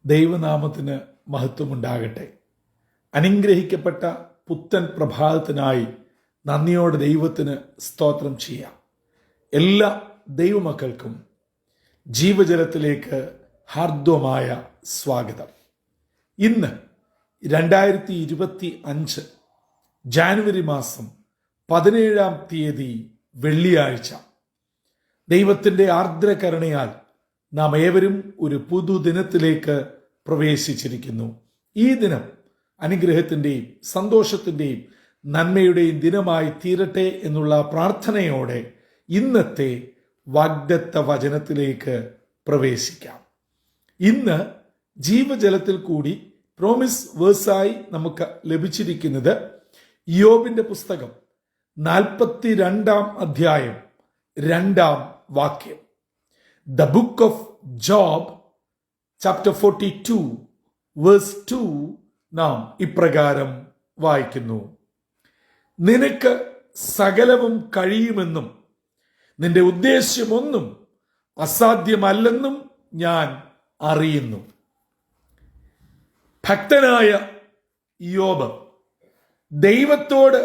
ദൈവനാമത്തിന് മഹത്വമുണ്ടാകട്ടെ. അനുഗ്രഹിക്കപ്പെട്ട പുത്തൻ പ്രഭാതത്തിനായി നന്ദിയോടെ ദൈവത്തിന് സ്തോത്രം ചെയ്യാം. എല്ലാ ദൈവമക്കൾക്കും ജീവജലത്തിലേക്ക് ഹാർദ്വമായ സ്വാഗതം. ഇന്ന് 2025 ജാനുവരി മാസം 17-ാം തീയതി വെള്ളിയാഴ്ച. ദൈവത്തിൻ്റെ ആർദ്രകരുണയാൽ നാം ഏവരും ഒരു പുതുദിനത്തിലേക്ക് പ്രവേശിച്ചിരിക്കുന്നു. ഈ ദിനം അനുഗ്രഹത്തിൻ്റെയും സന്തോഷത്തിൻ്റെയും നന്മയുടെയും ദിനമായി തീരട്ടെ എന്നുള്ള പ്രാർത്ഥനയോടെ ഇന്നത്തെ വാഗ്ദത്ത വചനത്തിലേക്ക് പ്രവേശിക്കാം. ഇന്ന് ജീവജലത്തിൽ കൂടി പ്രോമിസ് വേഴ്സായി നമുക്ക് ലഭിച്ചിരിക്കുന്നത് യോബിന്റെ പുസ്തകം 42-ാം അധ്യായം 2-ാം വാക്യം. The book of Job, chapter 42, verse 2, നാം ഇപ്രകാരം വായിക്കുന്നു: നിനക്ക് സകലവും കഴിയുമെന്നും നിന്റെ ഉദ്ദേശ്യമൊന്നും അസാധ്യമല്ലെന്നും ഞാൻ അറിയുന്നു. ഭക്തനായ യോബ് ദൈവത്തോട്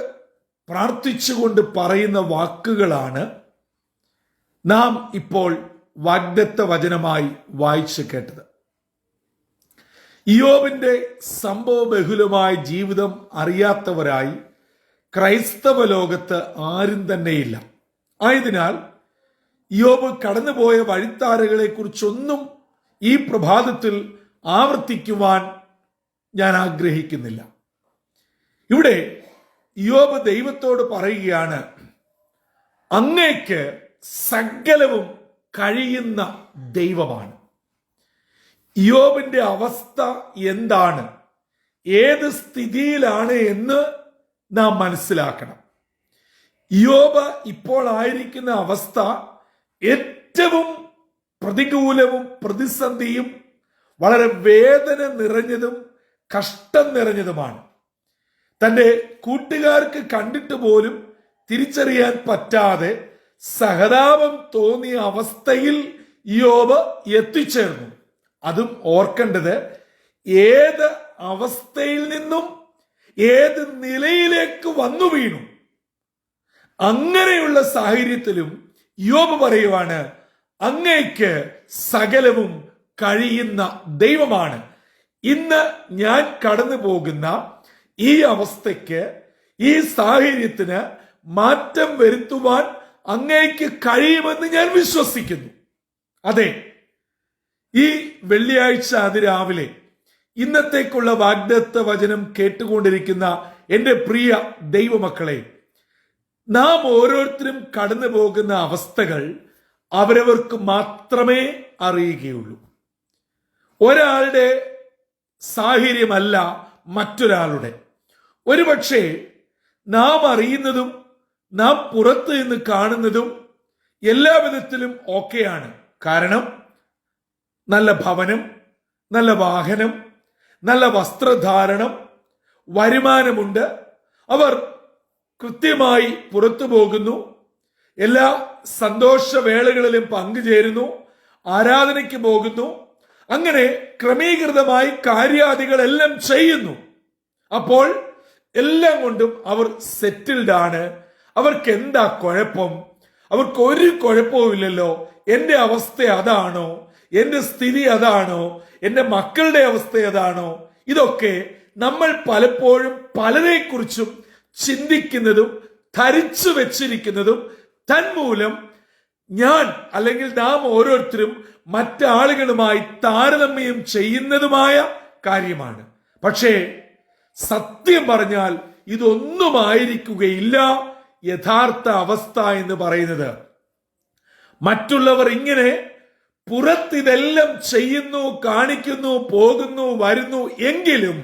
പ്രാർത്ഥിച്ചുകൊണ്ട് പറയുന്ന വാക്കുകളാണ് നാം ഇപ്പോൾ വാഗ്ദത്ത വചനമായി വായിച്ചു കേട്ടത്. ഇയ്യോബിന്റെ സംഭവബഹുലമായ ജീവിതം അറിയാത്തവരായി ക്രൈസ്തവ ലോകത്ത് ആരും തന്നെയില്ല. ആയതിനാൽ ഇയ്യോബ് കടന്നുപോയ വഴിത്താരകളെ കുറിച്ചൊന്നും ഈ പ്രഭാതത്തിൽ ആവർത്തിക്കുവാൻ ഞാൻ ആഗ്രഹിക്കുന്നില്ല. ഇവിടെ ഇയ്യോബ് ദൈവത്തോട് പറയുകയാണ്, അങ്ങേക്ക് സകലവും കഴിയുന്ന ദൈവമാണ്. ഇയ്യോബിന്റെ അവസ്ഥ എന്താണ്, ഏത് സ്ഥിതിയിലാണ് എന്ന് നാം മനസ്സിലാക്കണം. ഇയ്യോബ് ഇപ്പോൾ ആയിരിക്കുന്ന അവസ്ഥ ഏറ്റവും പ്രതികൂലവും പ്രതിസന്ധിയും വളരെ വേദന നിറഞ്ഞതും കഷ്ടം നിറഞ്ഞതുമാണ്. തന്റെ കൂട്ടുകാർക്ക് കണ്ടിട്ട് പോലും തിരിച്ചറിയാൻ പറ്റാതെ സഹതാപം തോന്നിയ അവസ്ഥയിൽ ഇയ്യോബ് എത്തിച്ചേർന്നു. അതും ഓർക്കേണ്ടത്, ഏത് അവസ്ഥയിൽ നിന്നും ഏത് നിലയിലേക്ക് വന്നു വീണു. അങ്ങനെയുള്ള സാഹചര്യത്തിലും ഇയ്യോബ് പറയുവാണ്, അങ്ങേക്ക് സകലവും കഴിയുന്ന ദൈവമാണ്. ഇന്ന് ഞാൻ കടന്നു പോകുന്ന ഈ അവസ്ഥയ്ക്ക്, ഈ സാഹചര്യത്തിന് മാറ്റം വരുത്തുവാൻ അങ്ങേക്ക് കഴിയുമെന്ന് ഞാൻ വിശ്വസിക്കുന്നു. അതെ, ഈ വെള്ളിയാഴ്ച അതിരാവിലെ ഇന്നത്തേക്കുള്ള വാഗ്ദത്ത വചനം കേട്ടുകൊണ്ടിരിക്കുന്ന എൻ്റെ പ്രിയ ദൈവമക്കളെ, നാം ഓരോരുത്തരും കടന്നു പോകുന്ന അവസ്ഥകൾ അവരവർക്ക് മാത്രമേ അറിയുകയുള്ളൂ. ഒരാളുടെ സാഹചര്യമല്ല മറ്റൊരാളുടെ. ഒരുപക്ഷെ നാം അറിയുന്നതും നാം പുറത്ത് നിന്ന് കാണുന്നതും എല്ലാ വിധത്തിലും ഓക്കെയാണ്. കാരണം നല്ല ഭവനം, നല്ല വാഹനം, നല്ല വസ്ത്രധാരണം, വരുമാനമുണ്ട്, അവർ കൃത്യമായി പുറത്തു പോകുന്നു, എല്ലാ സന്തോഷവേളകളിലും പങ്കുചേരുന്നു, ആരാധനയ്ക്ക് പോകുന്നു, അങ്ങനെ ക്രമീകൃതമായി കാര്യാദികളെല്ലാം ചെയ്യുന്നു. അപ്പോൾ എല്ലാം കൊണ്ടും അവർ സെറ്റിൽഡ് ആണ്. അവർക്ക് എന്താ കുഴപ്പം? അവർക്ക് ഒരു കുഴപ്പവുമില്ലല്ലോ. എൻ്റെ അവസ്ഥ അതാണോ? എൻ്റെ സ്ഥിതി അതാണോ? എൻ്റെ മക്കളുടെ അവസ്ഥ അതാണോ? ഇതൊക്കെ നമ്മൾ പലപ്പോഴും പലരെക്കുറിച്ചും ചിന്തിക്കുന്നതും ധരിച്ചു വെച്ചിരിക്കുന്നതും തന്മൂലം ഞാൻ അല്ലെങ്കിൽ നാം ഓരോരുത്തരും മറ്റാളുകളുമായി താരതമ്യം ചെയ്യുന്നതുമായ കാര്യമാണ്. പക്ഷേ സത്യം പറഞ്ഞാൽ ഇതൊന്നുമായിരിക്കുകയില്ല യഥാർത്ഥ അവസ്ഥ എന്ന് പറയുന്നത്. മറ്റുള്ളവർ ഇങ്ങനെ പുറത്തിതെല്ലാം ചെയ്യുന്നു, കാണിക്കുന്നു, പോകുന്നു, വരുന്നു, എങ്കിലും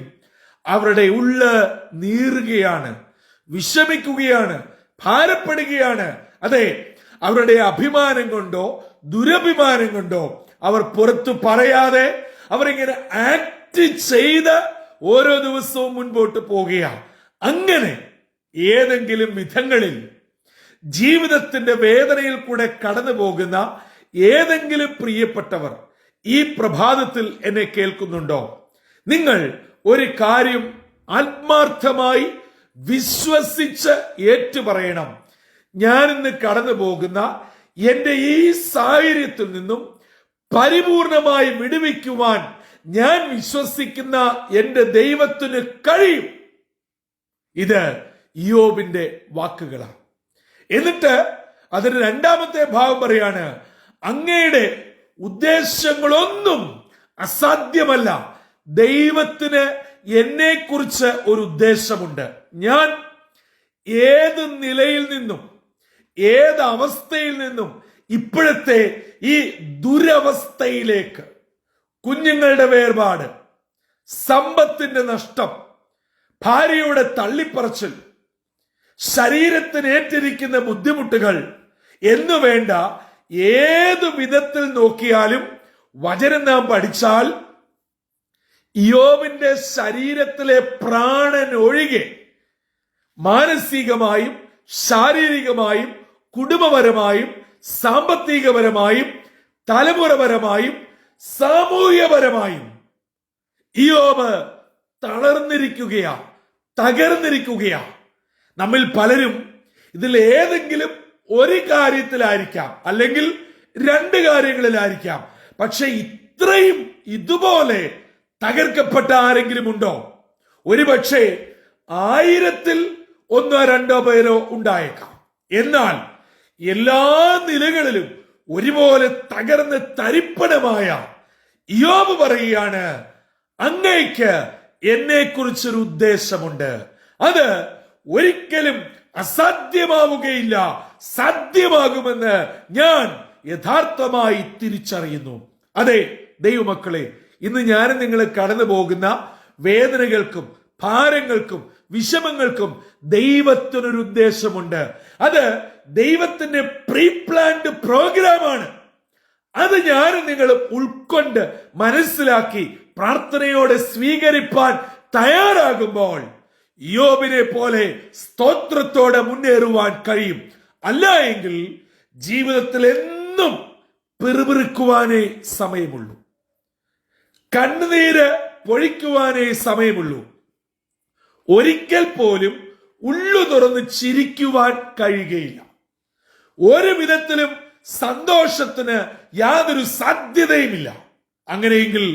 അവരുടെ ഉള്ള് നീറുകയാണ്, വിഷമിക്കുകയാണ്, ഭാരപ്പെടുകയാണ്. അതെ, അവരുടെ അഭിമാനം കൊണ്ടോ ദുരഭിമാനം കൊണ്ടോ അവർ പുറത്തു പറയാതെ അവരിങ്ങനെ ആക്ട് ചെയ്ത് ഓരോ ദിവസവും മുൻപോട്ട് പോകുകയാണ്. അങ്ങനെ ഏതെങ്കിലും വിധങ്ങളിൽ ജീവിതത്തിന്റെ വേദനയിൽ കൂടെ കടന്നു പോകുന്ന ഏതെങ്കിലും പ്രിയപ്പെട്ടവർ ഈ പ്രഭാതത്തിൽ എന്നെ കേൾക്കുന്നുണ്ടോ? നിങ്ങൾ ഒരു കാര്യം ആത്മാർത്ഥമായി വിശ്വസിച്ച് ഏറ്റുപറയണം. ഞാൻ ഇന്ന് കടന്നു പോകുന്ന എന്റെ ഈ സാഹചര്യത്തിൽ നിന്നും പരിപൂർണമായി വിടുവിക്കുവാൻ ഞാൻ വിശ്വസിക്കുന്ന എന്റെ ദൈവത്തിന് കഴിയും. ഇത് ഇയ്യോബിന്റെ വാക്കുകളാണ്. എന്നിട്ട് അതിന് രണ്ടാമത്തെ ഭാഗം പറയാണ്, അങ്ങയുടെ ഉദ്ദേശങ്ങളൊന്നും അസാധ്യമല്ല. ദൈവത്തിന് എന്നെക്കുറിച്ച് ഒരു ഉദ്ദേശമുണ്ട്. ഞാൻ ഏത് നിലയിൽ നിന്നും ഏത് അവസ്ഥയിൽ നിന്നും ഇപ്പോഴത്തെ ഈ ദുരവസ്ഥയിലേക്ക്, കുഞ്ഞുങ്ങളുടെ വേർപാട്, സമ്പത്തിന്റെ നഷ്ടം, ഭാര്യയുടെ തള്ളിപ്പറച്ചിൽ, ശരീരത്തിന് ഏറ്റിരിക്കുന്ന ബുദ്ധിമുട്ടുകൾ എന്നു വേണ്ട ഏതു വിധത്തിൽ നോക്കിയാലും വചനം നാം പഠിച്ചാൽ ഇയ്യോബിന്റെ ശരീരത്തിലെ പ്രാണൻ ഒഴികെ മാനസികമായും ശാരീരികമായും കുടുംബപരമായും സാമ്പത്തികപരമായും തലമുറപരമായും സാമൂഹ്യപരമായും ഇയ്യോബ് തളർന്നിരിക്കുകയാ, തകർന്നിരിക്കുകയാ. നമ്മിൽ പലരും ഇതിൽ ഏതെങ്കിലും ഒരു കാര്യത്തിലായിരിക്കാം, അല്ലെങ്കിൽ രണ്ട് കാര്യങ്ങളിലായിരിക്കാം. പക്ഷെ ഇത്രയും ഇതുപോലെ തകർക്കപ്പെട്ട ആരെങ്കിലും ഉണ്ടോ? ഒരുപക്ഷെ 1000-ൽ 1-2 പേരോ ഉണ്ടായേക്കാം. എന്നാൽ എല്ലാ നിലകളിലും ഒരുപോലെ തകർന്ന് തരിപ്പണമായ ഇയ്യോബ് പറയുകയാണ്, അങ്ങയ്ക്ക് എന്നെക്കുറിച്ചൊരു ഉദ്ദേശമുണ്ട്. അത് ഒരിക്കലും അസാധ്യമാവുകയില്ല, സാധ്യമാകുമെന്ന് ഞാൻ യഥാർത്ഥമായി തിരിച്ചറിയുന്നു. അതെ ദൈവമക്കളെ, ഇന്ന് ഞാൻ നിങ്ങൾ കടന്നു പോകുന്ന വേദനകൾക്കും ഭാരങ്ങൾക്കും വിഷമങ്ങൾക്കും ദൈവത്തിനൊരു ഉദ്ദേശമുണ്ട്. അത് ദൈവത്തിന്റെ പ്രീ പ്ലാൻഡ് പ്രോഗ്രാമാണ്. അത് ഞാൻ നിങ്ങൾ ഉൾക്കൊണ്ട് മനസ്സിലാക്കി പ്രാർത്ഥനയോടെ സ്വീകരിപ്പാൻ തയ്യാറാകുമ്പോൾ ഇയ്യോബിനെ പോലെ സ്തോത്രത്തോടെ മുന്നേറുവാൻ കഴിയും. അല്ല എങ്കിൽ ജീവിതത്തിൽ എന്നും പിറുപിറുക്കുവാനേ സമയമുള്ളൂ, കണ്ണുനീര് പൊഴിക്കുവാനേ സമയമുള്ളൂ. ഒരിക്കൽ പോലും ഉള്ളു തുറന്ന് ചിരിക്കുവാൻ കഴിയുകയില്ല. ഒരു വിധത്തിലും സന്തോഷത്തിന് യാതൊരു സാധ്യതയുമില്ല. അങ്ങനെയെങ്കിൽ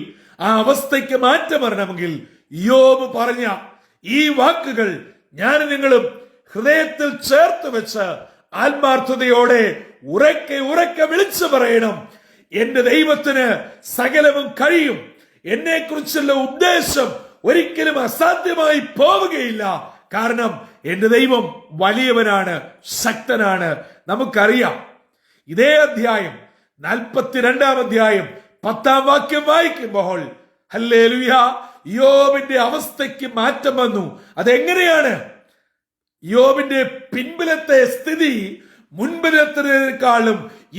ആ അവസ്ഥയ്ക്ക് മാറ്റം വരണമെങ്കിൽ ഇയ്യോബ് പറഞ്ഞ ഈ വാക്കുകൾ ഞാൻ നിങ്ങളും ഹൃദയത്തിൽ ചേർത്ത് വെച്ച് ആത്മാർത്ഥതയോടെ ഉറക്കെ ഉറക്കെ വിളിച്ചു പറയണം. എന്റെ ദൈവത്തിന് സകലവും കഴിയും. എന്നെ കുറിച്ചുള്ള ഉദ്ദേശം ഒരിക്കലും അസാധ്യമായി പോവുകയില്ല. കാരണം എന്റെ ദൈവം വലിയവനാണ്, ശക്തനാണ്. നമുക്കറിയാം, ഇതേ അധ്യായം 42-ാം അധ്യായം 10-ാം വാക്യം വായിക്കുമ്പോൾ ഹല്ലേലൂയ, ഇയ്യോബിന്റെ അവസ്ഥയ്ക്ക് മാറ്റം വന്നു. അതെങ്ങനെയാണ്? ഇയ്യോബിന്റെ പിൻപിലത്തെ സ്ഥിതി മുൻപിലത്തേക്കാളും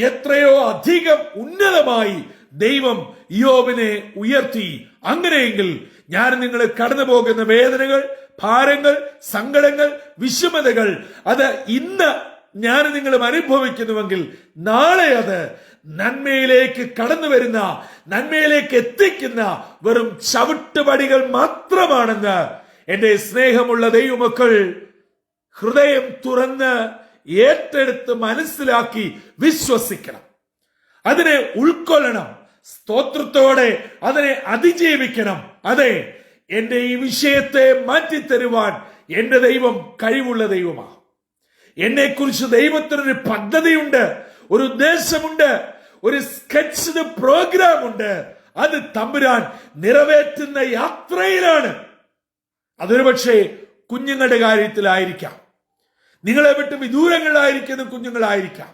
എത്രയോ അധികം ഉന്നതമായി ദൈവം ഇയ്യോബിനെ ഉയർത്തി. അങ്ങനെയെങ്കിൽ ഞാൻ നിങ്ങൾ കടന്നു പോകുന്ന വേദനകൾ, ഭാരങ്ങൾ, സങ്കടങ്ങൾ, വിഷമതകൾ അത് ഇന്ന് ഞാൻ നിങ്ങളും അനുഭവിക്കുന്നുവെങ്കിൽ നാളെ അത് നന്മയിലേക്ക് കടന്നു വരുന്ന, നന്മയിലേക്ക് എത്തിക്കുന്ന വെറും ചവിട്ടുപടികൾ മാത്രമാണെന്ന് എന്റെ സ്നേഹമുള്ള ദൈവമക്കൾ ഹൃദയം തുറന്ന് ഏറ്റെടുത്ത് മനസ്സിലാക്കി വിശ്വസിക്കണം. അതിനെ ഉൾക്കൊള്ളണം. സ്തോത്രത്തോടെ അതിനെ അതിജീവിക്കണം. അതെ, എന്റെ ഈ വിഷയത്തെ മാറ്റിത്തരുവാൻ എന്റെ ദൈവം കഴിവുള്ള ദൈവമാണ്. എന്നെ കുറിച്ച് ദൈവത്തിനൊരു പദ്ധതിയുണ്ട്, ഒരു ഉദ്ദേശമുണ്ട്, ഒരു സ്കെച്ച്ഡ് പ്രോഗ്രാം ഉണ്ട്. അത് തമ്പുരാൻ നിറവേറ്റുന്ന യാത്രയിലാണ്. അതൊരു പക്ഷേ കുഞ്ഞുങ്ങളുടെ കാര്യത്തിലായിരിക്കാം, നിങ്ങളെ വിട്ട് വിദൂരങ്ങളിലായിരിക്കുന്ന കുഞ്ഞുങ്ങളായിരിക്കാം,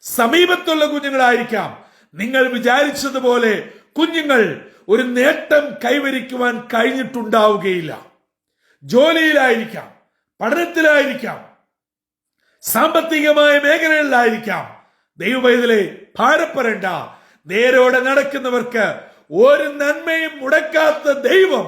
സമീപത്തുള്ള കുഞ്ഞുങ്ങളായിരിക്കാം. നിങ്ങൾ വിചാരിച്ചതുപോലെ കുഞ്ഞുങ്ങൾ ഒരു നേട്ടം കൈവരിക്കുവാൻ കഴിഞ്ഞിട്ടുണ്ടാവുകയില്ല. ജോലിയിലായിരിക്കാം, പഠനത്തിലായിരിക്കാം, സാമ്പത്തികമായ മേഖലകളിലായിരിക്കാം. ദൈവപൈതലേ, ഭാരപ്പെടേണ്ട. നേരോടെ നടക്കുന്നവർക്ക് ഒരു നന്മയും മുടക്കാത്ത ദൈവം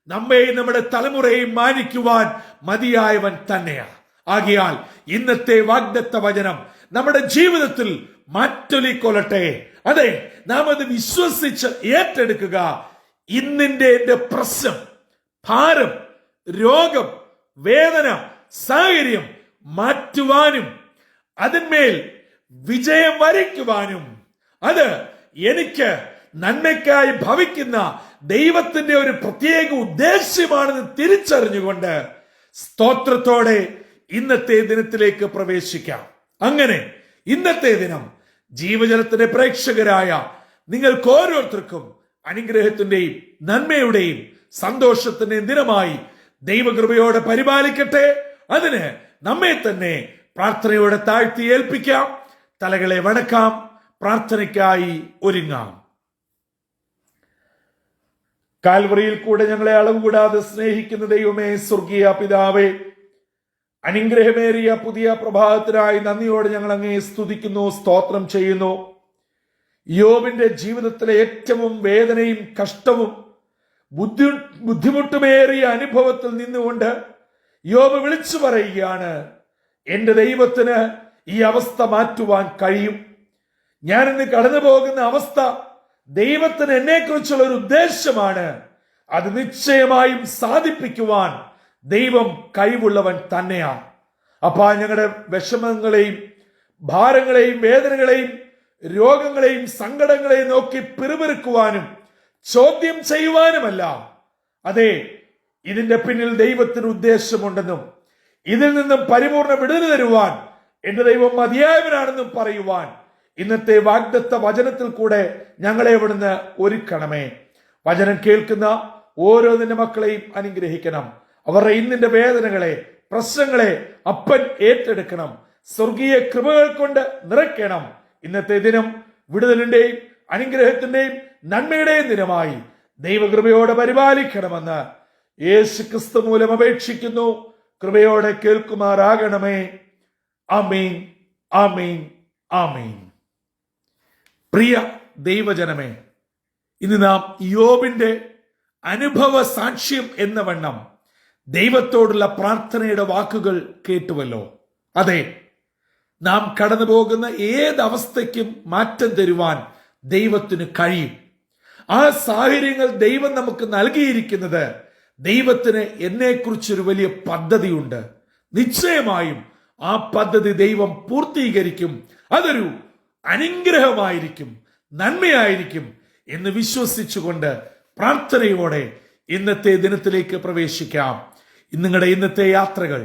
നമ്മെയും നമ്മുടെ തലമുറയെയും മാനിക്കുവാൻ മതിയായവൻ തന്നെയാണ്. ആകയാൽ ഇന്നത്തെ വാഗ്ദത്ത വചനം നമ്മുടെ ജീവിതത്തിൽ മാറ്റൊലിക്കൊള്ളട്ടെ. അതെ, നാം അത് വിശ്വസിച്ച് ഏറ്റെടുക്കുക. ഇന്നിന്റെ എന്റെ പ്രശ്നം, ഭാരം, രോഗം, വേദന, സാഹചര്യം മാറ്റുവാനും അതിന്മേൽ വിജയം വരിക്കുവാനും അത് എനിക്ക് നന്മയ്ക്കായി ഭവിക്കുന്ന ദൈവത്തിന്റെ ഒരു പ്രത്യേക ഉദ്ദേശ്യമാണെന്ന് തിരിച്ചറിഞ്ഞുകൊണ്ട് സ്തോത്രത്തോടെ ഇന്നത്തെ ദിനത്തിലേക്ക് പ്രവേശിക്കാം. അങ്ങനെ ഇന്നത്തെ ദിനം ജീവജലത്തിന്റെ പ്രേക്ഷകരായ നിങ്ങൾക്ക് ഓരോരുത്തർക്കും അനുഗ്രഹത്തിന്റെയും നന്മയുടെയും സന്തോഷത്തിന്റെയും ദിനമായി ദൈവകൃപയോടെ പരിപാലിക്കട്ടെ. അതിന് നമ്മെ തന്നെ പ്രാർത്ഥനയോടെ താഴ്ത്തി ഏൽപ്പിക്കാം. തലകളെ വണക്കാം. പ്രാർത്ഥനയ്ക്കായി ഒരുങ്ങാം. കാൽവറിയിൽ കൂടെ ഞങ്ങളെ അളവ് കൂടാതെ സ്നേഹിക്കുന്ന ദൈവമേ, സ്വർഗീയ പിതാവേ, അനുഗ്രഹമേറിയ പുതിയ പ്രഭാതത്തിനായി നന്ദിയോടെ ഞങ്ങൾ അങ്ങേ സ്തുതിക്കുന്നു, സ്തോത്രം ചെയ്യുന്നു. യോബിന്റെ ജീവിതത്തിലെ ഏറ്റവും വേദനയും കഷ്ടവും ബുദ്ധിമുട്ടുമേറിയ അനുഭവത്തിൽ നിന്നുകൊണ്ട് യോബ് വിളിച്ചു പറയുകയാണ്, എന്റെ ദൈവത്തിന് ഈ അവസ്ഥ മാറ്റുവാൻ കഴിയും. ഞാനിന്ന് കടന്നു പോകുന്ന അവസ്ഥ ദൈവത്തിന് എന്നെക്കുറിച്ചുള്ള ഒരു ഉദ്ദേശമാണ്. അത് നിശ്ചയമായും സാധിപ്പിക്കുവാൻ ദൈവം കഴിവുള്ളവൻ തന്നെയാണ്. അപ്പാ, ഞങ്ങളുടെ വിഷമങ്ങളെയും ഭാരങ്ങളെയും വേദനകളെയും രോഗങ്ങളെയും സങ്കടങ്ങളെയും നോക്കി പിറുപിറുക്കുവാനും ചോദ്യം ചെയ്യുവാനുമല്ല, അതെ, ഇതിന്റെ പിന്നിൽ ദൈവത്തിന് ഉദ്ദേശമുണ്ടെന്നും ഇതിൽ നിന്നും പരിപൂർണ വിടുതൽ തരുവാൻ എന്റെ ദൈവം മതിയായവനാണെന്നും പറയുവാൻ ഇന്നത്തെ വാഗ്ദത്ത വചനത്തിൽ കൂടെ ഞങ്ങളെ ഇവിടുന്ന് ഒരുക്കണമേ. വചനം കേൾക്കുന്ന ഓരോ നിന്റെ മക്കളെയും അനുഗ്രഹിക്കണം. അവരുടെ ഇന്നിന്റെ വേദനകളെ, പ്രശ്നങ്ങളെ അപ്പൻ ഏറ്റെടുക്കണം. സ്വർഗീയ കൃപകൾ കൊണ്ട് നിറയ്ക്കണം. ഇന്നത്തെ ദിനം വിടുതലിന്റെയും അനുഗ്രഹത്തിന്റെയും നന്മയുടെയും ദിനമായി ദൈവകൃപയോടെ പരിപാലിക്കണമെന്ന് യേശു ക്രിസ്തു മൂലം അപേക്ഷിക്കുന്നു. കൃപയോടെ കേൾക്കുമാറാകണമേ. ആമീൻ, ആമീൻ, ആമീൻ. പ്രിയ ദൈവജനമേ, ഇന്ന് നാം യോബിന്റെ അനുഭവ സാക്ഷ്യം എന്ന വണ്ണം ദൈവത്തോടുള്ള പ്രാർത്ഥനയുടെ വാക്കുകൾ കേട്ടുവല്ലോ. അതെ, നാം കടന്നു പോകുന്ന ഏതവസ്ഥയ്ക്കും മാറ്റം തരുവാൻ ദൈവത്തിന് കഴിയും. ആ സാഹചര്യങ്ങൾ ദൈവം നമുക്ക് നൽകിയിരിക്കുന്നത് ദൈവത്തിന് എന്നെക്കുറിച്ചൊരു വലിയ പദ്ധതിയുണ്ട്. നിശ്ചയമായും ആ പദ്ധതി ദൈവം പൂർത്തീകരിക്കും. അതൊരു അനുഗ്രഹമായിരിക്കും, നന്മയായിരിക്കും എന്ന് വിശ്വസിച്ചുകൊണ്ട് പ്രാർത്ഥനയോടെ ഇന്നത്തെ ദിനത്തിലേക്ക് പ്രവേശിക്കാം. നിങ്ങളുടെ ഇന്നത്തെ യാത്രകൾ,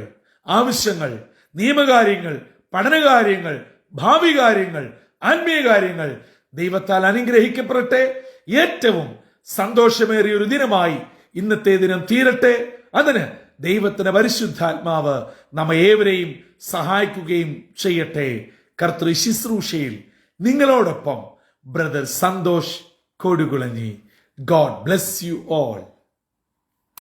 ആവശ്യങ്ങൾ, നിയമകാര്യങ്ങൾ, പഠനകാര്യങ്ങൾ, ഭാവി കാര്യങ്ങൾ, ആത്മീയ കാര്യങ്ങൾ ദൈവത്താൽ അനുഗ്രഹിക്കപ്പെടട്ടെ. ഏറ്റവും സന്തോഷമേറിയ ഒരു ദിനമായി ഇന്നത്തെ ദിനം തീരട്ടെ. അതിന് ദൈവത്തിന്റെ പരിശുദ്ധാത്മാവ് നമ്മെ ഏവരെയും സഹായിക്കുകയും ചെയ്യട്ടെ. കർത്തൃ ശുശ്രൂഷയിൽ നിങ്ങളോടൊപ്പം brother Santhosh Kodukulanji. God bless you all.